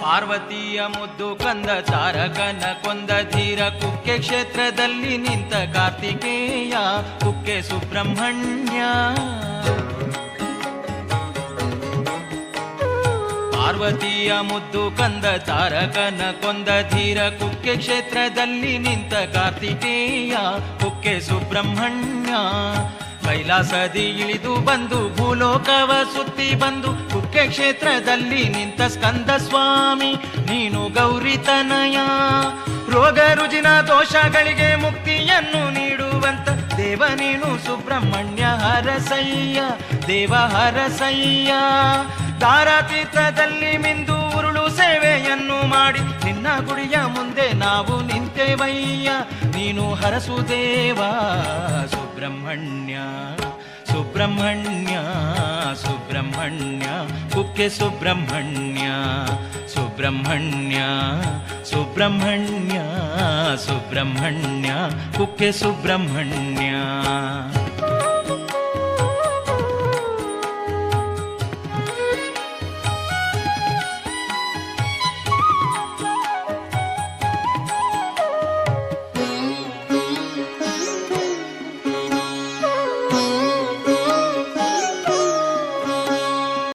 ಪಾರ್ವತಿಯ ಮುದ್ದು ಕಂದ ತಾರಕನ ಕೊಂದ ಧೀರ ಕುಕ್ಕೆ ಕ್ಷೇತ್ರದಲ್ಲಿ ನಿಂತ ಕಾರ್ತಿಕೇಯ ಕುಕ್ಕೆ ಸುಬ್ರಹ್ಮಣ್ಯ. ಪಾರ್ವತಿಯ ಮುದ್ದು ಕಂದ ತಾರಕನ ಕೊಂದ ಧೀರ ಕುಕ್ಕೆ ಕ್ಷೇತ್ರದಲ್ಲಿ ನಿಂತ ಕಾರ್ತಿಕೇಯ ಕುಕ್ಕೆ ಸುಬ್ರಹ್ಮಣ್ಯ. ಕೈಲಾಸದಿ ಇಳಿದು ಬಂದು ಭೂಲೋಕವ ಸುತ್ತಿ ಬಂದು ಕುಕ್ಕೆ ಕ್ಷೇತ್ರದಲ್ಲಿ ನಿಂತ ಸ್ಕಂದ ಸ್ವಾಮಿ ನೀನು ಗೌರಿತನಯ. ರೋಗ ರುಜಿನ ದೋಷಗಳಿಗೆ ಮುಕ್ತಿಯನ್ನು ನೀಡುವಂತ ದೇವ ನೀನು ಸುಬ್ರಹ್ಮಣ್ಯ ಹರಸಯ್ಯ ದೇವ ಹರಸಯ್ಯ. ತಾರಾತೀರ್ಥದಲ್ಲಿ ಮಿಂದು ಉರುಳು ಸೇವೆಯನ್ನು ಮಾಡಿ ನಿನ್ನ ಗುಡಿಯ ಮುಂದೆ ನಾವು ನಿಂತೆವಯ್ಯ. ನೀನು ಹರಸುದೇವ ಸುಬ್ರಹ್ಮಣ್ಯ ಸುಬ್ರಹ್ಮಣ್ಯ ಸುಬ್ರಹ್ಮಣ್ಯ ಕುಕ್ಕೆ ಸುಬ್ರಹ್ಮಣ್ಯ ಸುಬ್ರಹ್ಮಣ್ಯ ಸುಬ್ರಹ್ಮಣ್ಯ ಸುಬ್ರಹ್ಮಣ್ಯ ಕುಕ್ಕೆ ಸುಬ್ರಹ್ಮಣ್ಯ.